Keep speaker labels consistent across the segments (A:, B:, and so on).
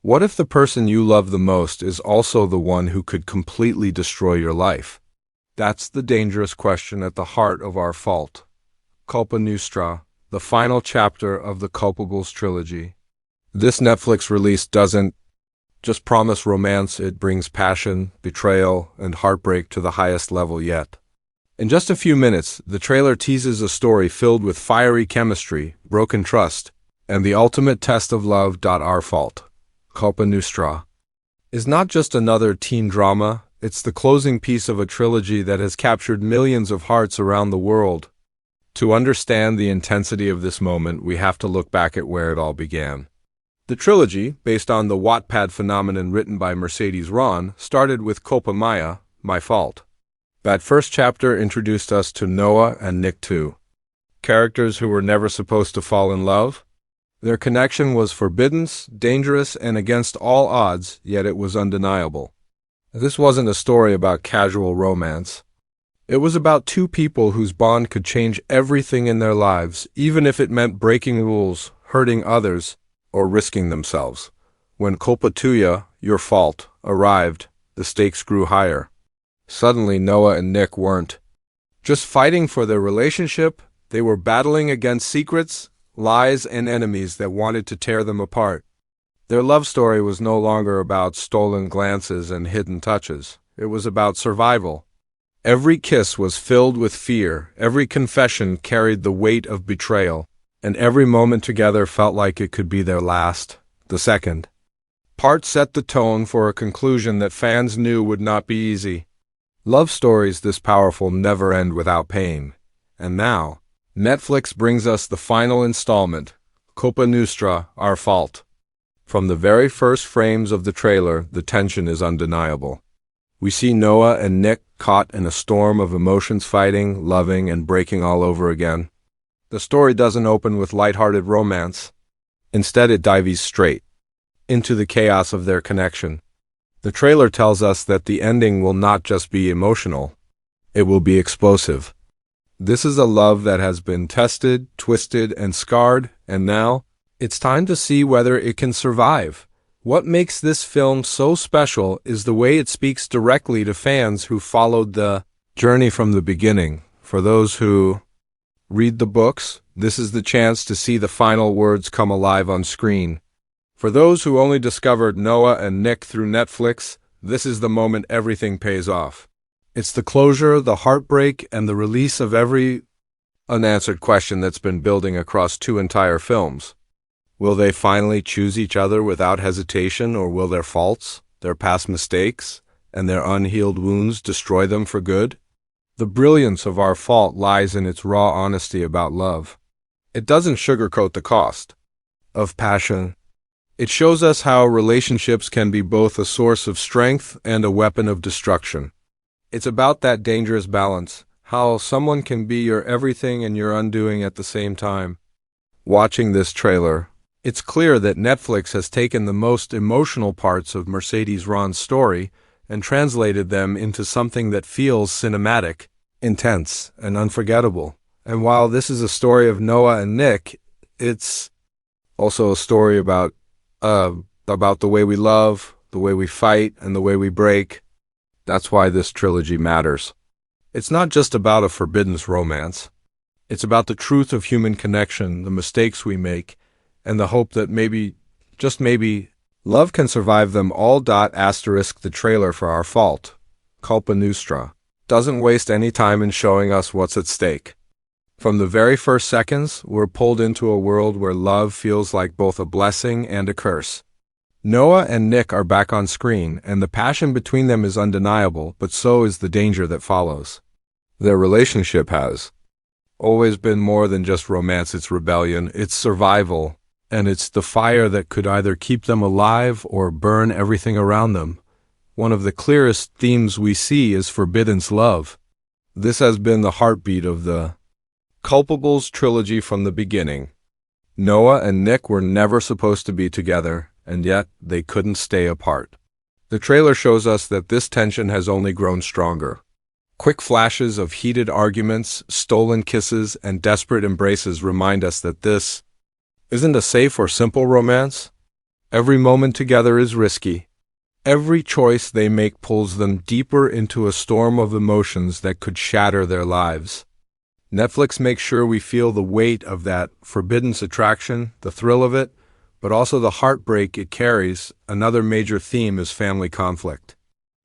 A: What if the person you love the most is also the one who could completely destroy your life? That's the dangerous question at the heart of Our Fault. Culpa Nuestra, the final chapter of the Culpables Trilogy. This Netflix release doesn't just promise romance, it brings passion, betrayal, and heartbreak to the highest level yet. In just a few minutes, the trailer teases a story filled with fiery chemistry, broken trust, and the ultimate test of love. Our Fault, Culpa Nuestra, is not just another teen drama, it's the closing piece of a trilogy that has captured millions of hearts around the world. To understand the intensity of this moment, we have to look back at where it all began. The trilogy, based on the Wattpad phenomenon written by Mercedes Ron, started with Culpa Mía, My Fault. That first chapter introduced us to Noah and Nick too. Characters who were never supposed to fall in love. Their connection was forbidden, dangerous, and against all odds, yet it was undeniable. This wasn't a story about casual romance. It was about two people whose bond could change everything in their lives, even if it meant breaking rules, hurting others, or risking themselves. When Culpa Tuya, Your Fault, arrived, the stakes grew higher. Suddenly, Noah and Nick weren't just fighting for their relationship, they were battling against secrets, lies, and enemies that wanted to tear them apart. Their love story was no longer about stolen glances and hidden touches. It was about survival. Every kiss was filled with fear, every confession carried the weight of betrayal, and every moment together felt like it could be their last. The second part set the tone for a conclusion that fans knew would not be easy. Love stories this powerful never end without pain. And now, Netflix brings us the final installment, Culpa Nuestra, Our Fault. From the very first frames of the trailer, the tension is undeniable. We see Noah and Nick caught in a storm of emotions, fighting, loving, and breaking all over again. The story doesn't open with lighthearted romance. Instead, it dives straight into the chaos of their connection. The trailer tells us that the ending will not just be emotional, it will be explosive. This is a love that has been tested, twisted, and scarred, and now, it's time to see whether it can survive. What makes this film so special is the way it speaks directly to fans who followed the journey from the beginning. For those who read the books, this is the chance to see the final words come alive on screen. For those who only discovered Noah and Nick through Netflix, this is the moment everything pays off. It's the closure, the heartbreak, and the release of every unanswered question that's been building across two entire films. Will they finally choose each other without hesitation, or will their faults, their past mistakes, and their unhealed wounds destroy them for good? The brilliance of Our Fault lies in its raw honesty about love. It doesn't sugarcoat the cost of passion. It shows us how relationships can be both a source of strength and a weapon of destruction. It's about that dangerous balance, how someone can be your everything and your undoing at the same time. Watching this trailer, it's clear that Netflix has taken the most emotional parts of Mercedes Ron's story and translated them into something that feels cinematic, intense, and unforgettable. And while this is a story of Noah and Nick, it's also a story about the way we love, the way we fight, and the way we break. That's why this trilogy matters. It's not just about a forbidden romance. It's about the truth of human connection, the mistakes we make, and the hope that maybe, just maybe, love can survive them all. The trailer for Our Fault, Culpa Nuestra, doesn't waste any time in showing us what's at stake. From the very first seconds, we're pulled into a world where love feels like both a blessing and a curse. Noah and Nick are back on screen, and the passion between them is undeniable, but so is the danger that follows. Their relationship has always been more than just romance. It's rebellion, it's survival, and it's the fire that could either keep them alive or burn everything around them. One of the clearest themes we see is forbidden love. This has been the heartbeat of the Culpables Trilogy from the beginning. Noah and Nick were never supposed to be together, and yet they couldn't stay apart. The trailer shows us that this tension has only grown stronger. Quick flashes of heated arguments, stolen kisses, and desperate embraces remind us that this isn't a safe or simple romance. Every moment together is risky. Every choice they make pulls them deeper into a storm of emotions that could shatter their lives. Netflix makes sure we feel the weight of that forbidden attraction, the thrill of it, but also the heartbreak it carries. Another major theme is family conflict.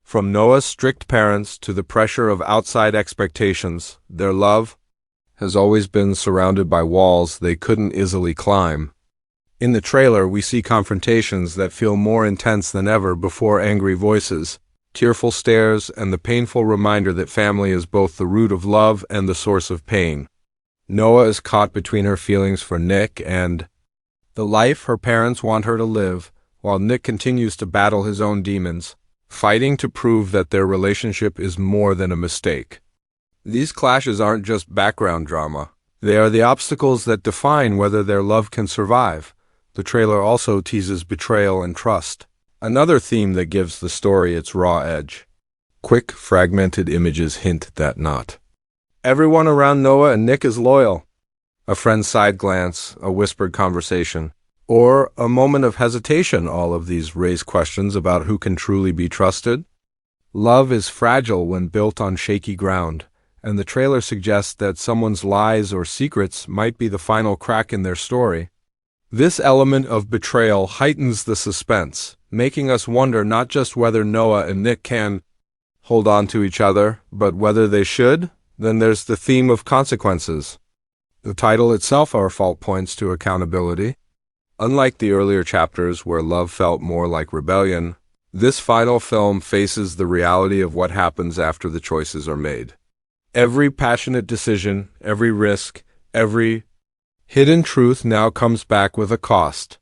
A: From Noah's strict parents to the pressure of outside expectations, their love has always been surrounded by walls they couldn't easily climb. In the trailer, we see confrontations that feel more intense than ever before, angry voices, tearful stares, and the painful reminder that family is both the root of love and the source of pain. Noah is caught between her feelings for Nick and the life her parents want her to live, while Nick continues to battle his own demons, fighting to prove that their relationship is more than a mistake. These clashes aren't just background drama. They are the obstacles that define whether their love can survive. The trailer also teases betrayal and trust, another theme that gives the story its raw edge. Quick, fragmented images hint that not everyone around Noah and Nick is loyal. A friend's side glance, a whispered conversation, or a moment of hesitation, all of these raise questions about who can truly be trusted. Love is fragile when built on shaky ground, and the trailer suggests that someone's lies or secrets might be the final crack in their story. This element of betrayal heightens the suspense, making us wonder not just whether Noah and Nick can hold on to each other, but whether they should. Then there's the theme of consequences. The title itself, Our Fault, points to accountability. Unlike the earlier chapters where love felt more like rebellion, this final film faces the reality of what happens after the choices are made. Every passionate decision, every risk, every hidden truth now comes back with a cost.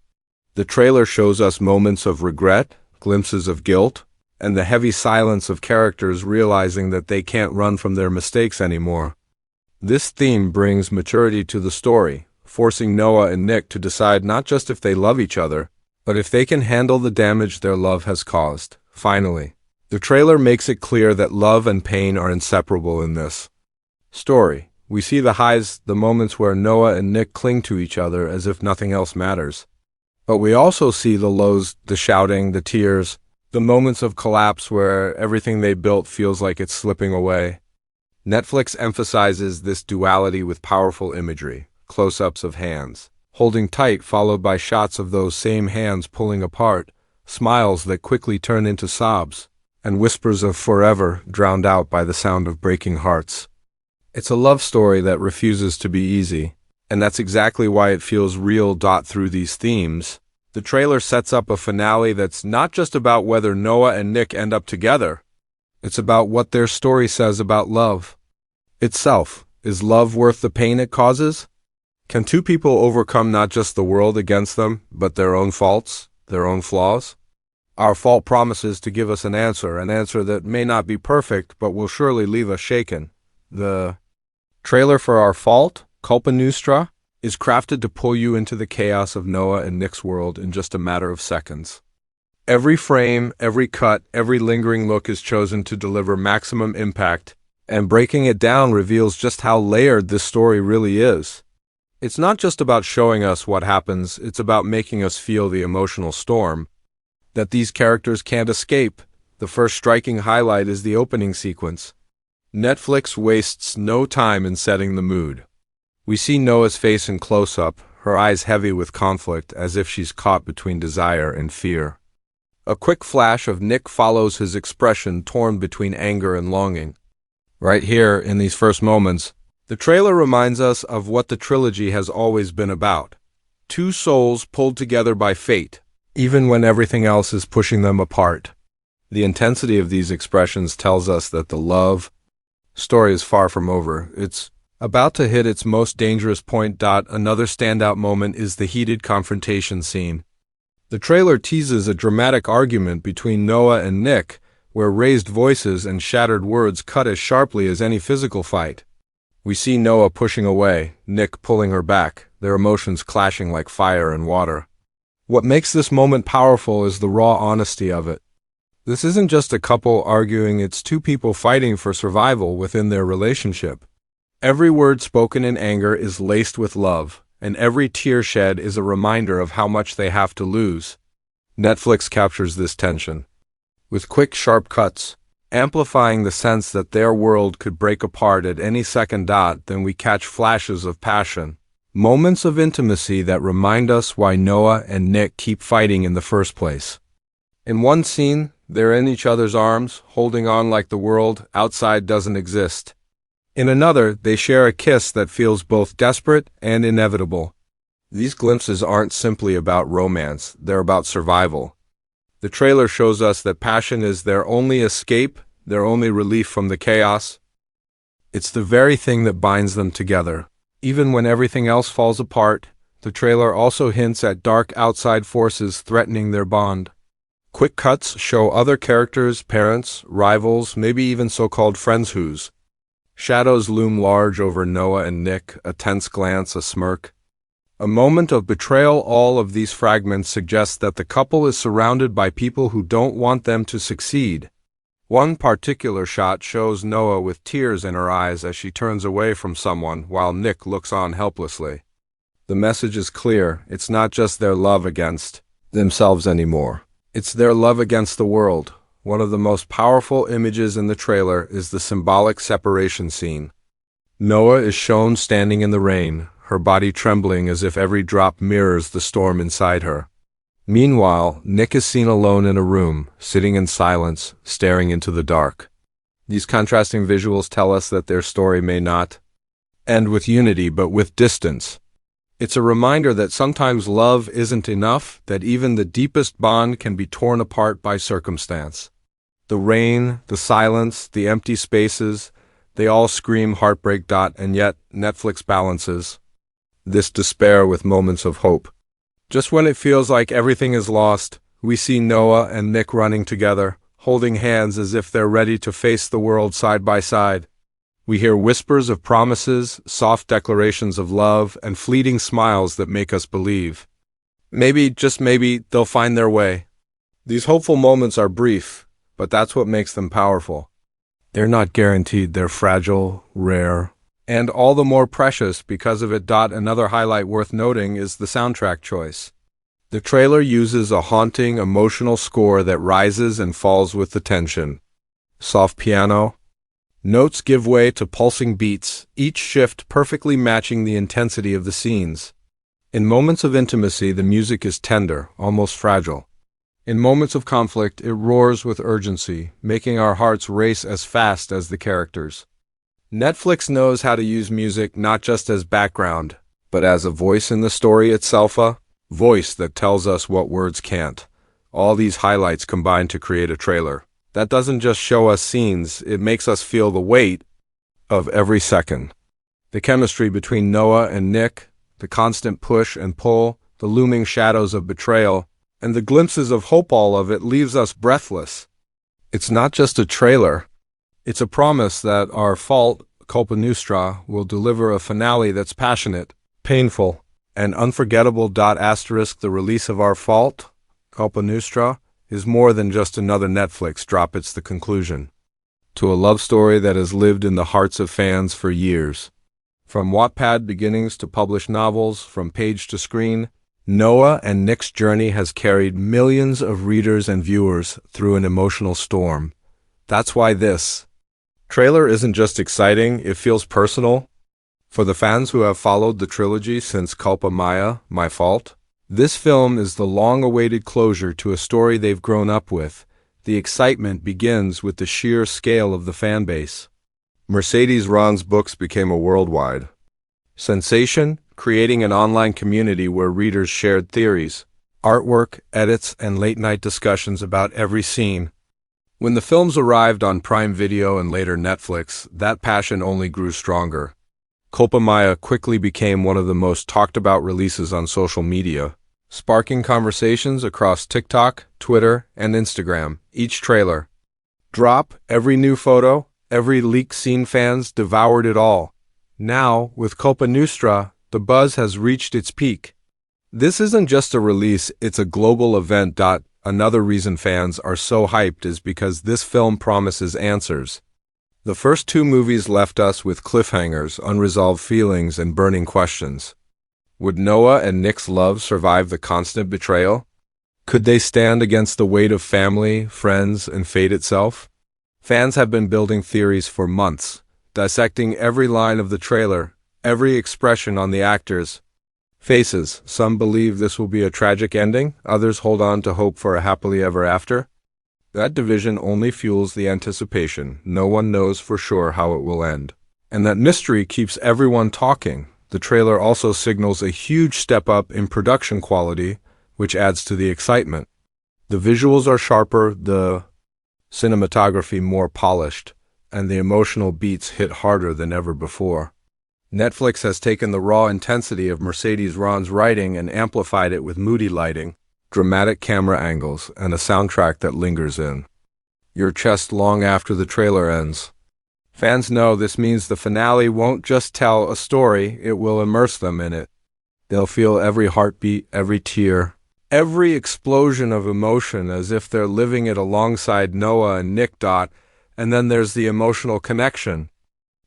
A: The trailer shows us moments of regret, glimpses of guilt, and the heavy silence of characters realizing that they can't run from their mistakes anymore. This theme brings maturity to the story, forcing Noah and Nick to decide not just if they love each other, but if they can handle the damage their love has caused. Finally, the trailer makes it clear that love and pain are inseparable in this story. We see the highs, the moments where Noah and Nick cling to each other as if nothing else matters. But we also see the lows, the shouting, the tears, the moments of collapse where everything they built feels like it's slipping away. Netflix emphasizes this duality with powerful imagery, close-ups of hands holding tight, followed by shots of those same hands pulling apart, smiles that quickly turn into sobs, and whispers of forever drowned out by the sound of breaking hearts. It's a love story that refuses to be easy, and that's exactly why it feels real. Through these themes, the trailer sets up a finale that's not just about whether Noah and Nick end up together. It's about what their story says about love itself. Is love worth the pain it causes? Can two people overcome not just the world against them, but their own faults, their own flaws? Our Fault promises to give us an answer that may not be perfect, but will surely leave us shaken. The trailer for Our Fault, Culpa Nuestra, is crafted to pull you into the chaos of Noah and Nick's world in just a matter of seconds. Every frame, every cut, every lingering look is chosen to deliver maximum impact, and breaking it down reveals just how layered this story really is. It's not just about showing us what happens, it's about making us feel the emotional storm that these characters can't escape. The first striking highlight is the opening sequence. Netflix wastes no time in setting the mood. We see Noah's face in close-up, her eyes heavy with conflict, as if she's caught between desire and fear. A quick flash of Nick follows his expression, torn between anger and longing. Right here, in these first moments, the trailer reminds us of what the trilogy has always been about. Two souls pulled together by fate, even when everything else is pushing them apart. The intensity of these expressions tells us that the love story is far from over. It's about to hit its most dangerous point. Another standout moment is the heated confrontation scene. The trailer teases a dramatic argument between Noah and Nick, where raised voices and shattered words cut as sharply as any physical fight. We see Noah pushing away, Nick pulling her back, their emotions clashing like fire and water. What makes this moment powerful is the raw honesty of it. This isn't just a couple arguing, it's two people fighting for survival within their relationship. Every word spoken in anger is laced with love, and every tear shed is a reminder of how much they have to lose. Netflix captures this tension with quick, sharp cuts, amplifying the sense that their world could break apart at any second. Then we catch flashes of passion, moments of intimacy that remind us why Noah and Nick keep fighting in the first place. In one scene, they're in each other's arms, holding on like the world outside doesn't exist. In another, they share a kiss that feels both desperate and inevitable. These glimpses aren't simply about romance, they're about survival. The trailer shows us that passion is their only escape, their only relief from the chaos. It's the very thing that binds them together. Even when everything else falls apart, the trailer also hints at dark outside forces threatening their bond. Quick cuts show other characters, parents, rivals, maybe even so-called friends whose shadows loom large over Noah and Nick, a tense glance, a smirk. A moment of betrayal. All of these fragments suggest that the couple is surrounded by people who don't want them to succeed. One particular shot shows Noah with tears in her eyes as she turns away from someone while Nick looks on helplessly. The message is clear. It's not just their love against themselves anymore. It's their love against the world. One of the most powerful images in the trailer is the symbolic separation scene. Noah is shown standing in the rain, her body trembling as if every drop mirrors the storm inside her. Meanwhile, Nick is seen alone in a room, sitting in silence, staring into the dark. These contrasting visuals tell us that their story may not end with unity but with distance. It's a reminder that sometimes love isn't enough, that even the deepest bond can be torn apart by circumstance. The rain, the silence, the empty spaces, they all scream heartbreak. And yet, Netflix balances this despair with moments of hope. Just when it feels like everything is lost, we see Noah and Nick running together, holding hands as if they're ready to face the world side by side. We hear whispers of promises, soft declarations of love, and fleeting smiles that make us believe. Maybe, just maybe, they'll find their way. These hopeful moments are brief, but that's what makes them powerful. They're not guaranteed, they're fragile, rare, and all the more precious because of it. Another highlight worth noting is the soundtrack choice. The trailer uses a haunting, emotional score that rises and falls with the tension. Soft piano. Notes give way to pulsing beats, each shift perfectly matching the intensity of the scenes. In moments of intimacy, the music is tender, almost fragile. In moments of conflict, it roars with urgency, making our hearts race as fast as the characters. Netflix knows how to use music not just as background, but as a voice in the story itself, a voice that tells us what words can't. All these highlights combine to create a trailer that doesn't just show us scenes, it makes us feel the weight of every second. The chemistry between Noah and Nick, the constant push and pull, the looming shadows of betrayal, and the glimpses of hope, all of it leaves us breathless. It's not just a trailer. It's a promise that our fault, Culpa Nuestra, will deliver a finale that's passionate, painful, and unforgettable. The release of Our Fault, Culpa Nuestra, is more than just another Netflix drop. It's the conclusion to a love story that has lived in the hearts of fans for years. From Wattpad beginnings to published novels, from page to screen, Noah and Nick's journey has carried millions of readers and viewers through an emotional storm. That's why this trailer isn't just exciting, it feels personal. For the fans who have followed the trilogy since Culpa Mía, My Fault, this film is the long-awaited closure to a story they've grown up with. The excitement begins with the sheer scale of the fan base. Mercedes Ron's books became a worldwide sensation, creating an online community where readers shared theories, artwork, edits, and late-night discussions about every scene. When the films arrived on Prime Video and later Netflix, that passion only grew stronger. Culpa Mía quickly became one of the most talked-about releases on social media, sparking conversations across TikTok, Twitter, and Instagram. Each trailer drop, every new photo, every leaked scene, fans devoured it all. Now, with Culpa Nuestra, the buzz has reached its peak. This isn't just a release, it's a global event. Another reason fans are so hyped is because this film promises answers. The first two movies left us with cliffhangers, unresolved feelings, and burning questions. Would Noah and Nick's love survive the constant betrayal? Could they stand against the weight of family, friends, and fate itself? Fans have been building theories for months, dissecting every line of the trailer, every expression on the actors' faces. Some believe this will be a tragic ending, others hold on to hope for a happily ever after. That division only fuels the anticipation. No one knows for sure how it will end. And that mystery keeps everyone talking. The trailer also signals a huge step up in production quality, which adds to the excitement. The visuals are sharper, the cinematography more polished, and the emotional beats hit harder than ever before. Netflix has taken the raw intensity of Mercedes Ron's writing and amplified it with moody lighting, dramatic camera angles, and a soundtrack that lingers in your chest long after the trailer ends. Fans know this means the finale won't just tell a story, it will immerse them in it. They'll feel every heartbeat, every tear, every explosion of emotion as if they're living it alongside Noah and Nick. And then there's the emotional connection.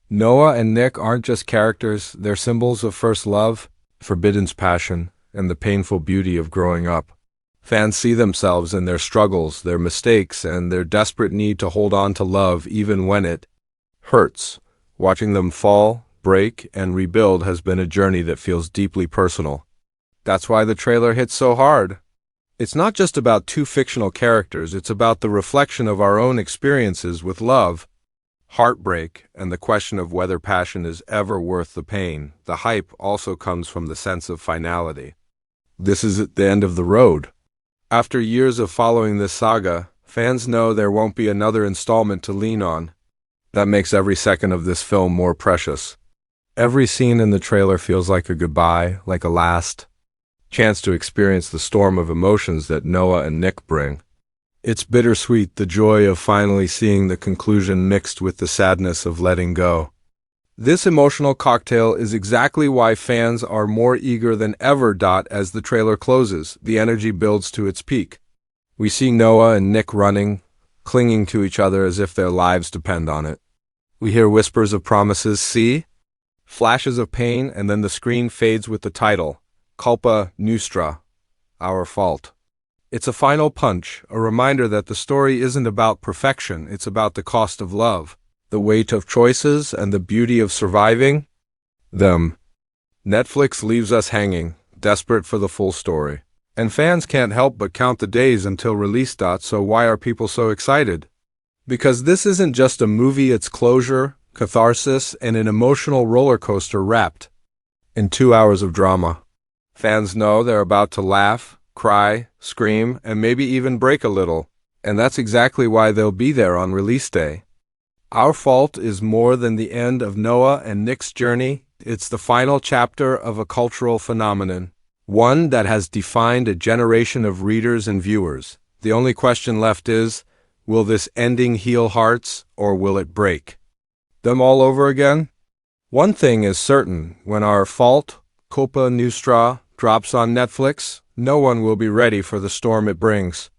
A: Noah and Nick aren't just characters, they're symbols of first love, forbidden passion, and the painful beauty of growing up. Fans see themselves in their struggles, their mistakes, and their desperate need to hold on to love even when it hurts. Watching them fall, break, and rebuild has been a journey that feels deeply personal. That's why the trailer hits so hard. It's not just about two fictional characters, it's about the reflection of our own experiences with love, heartbreak, and the question of whether passion is ever worth the pain. The hype also comes from the sense of finality. This is at the end of the road. After years of following this saga, fans know there won't be another installment to lean on. That makes every second of this film more precious. Every scene in the trailer feels like a goodbye, like a last chance to experience the storm of emotions that Noah and Nick bring. It's bittersweet, the joy of finally seeing the conclusion mixed with the sadness of letting go. This emotional cocktail is exactly why fans are more eager than ever. As the trailer closes, the energy builds to its peak. We see Noah and Nick running, clinging to each other as if their lives depend on it. We hear whispers of promises, see? Flashes of pain, and then the screen fades with the title, Culpa Nuestra, Our Fault. It's a final punch, a reminder that the story isn't about perfection, it's about the cost of love, the weight of choices, and the beauty of surviving them. Netflix leaves us hanging, desperate for the full story. And fans can't help but count the days until release. So why are people so excited? Because this isn't just a movie, it's closure, catharsis, and an emotional roller coaster wrapped in 2 hours of drama. Fans know they're about to laugh, cry, scream, and maybe even break a little. And that's exactly why they'll be there on release day. Our Fault is more than the end of Noah and Nick's journey. It's the final chapter of a cultural phenomenon, one that has defined a generation of readers and viewers. The only question left is, will this ending heal hearts, or will it break them all over again? One thing is certain, when Our Fault, Culpa Nuestra, drops on Netflix, no one will be ready for the storm it brings.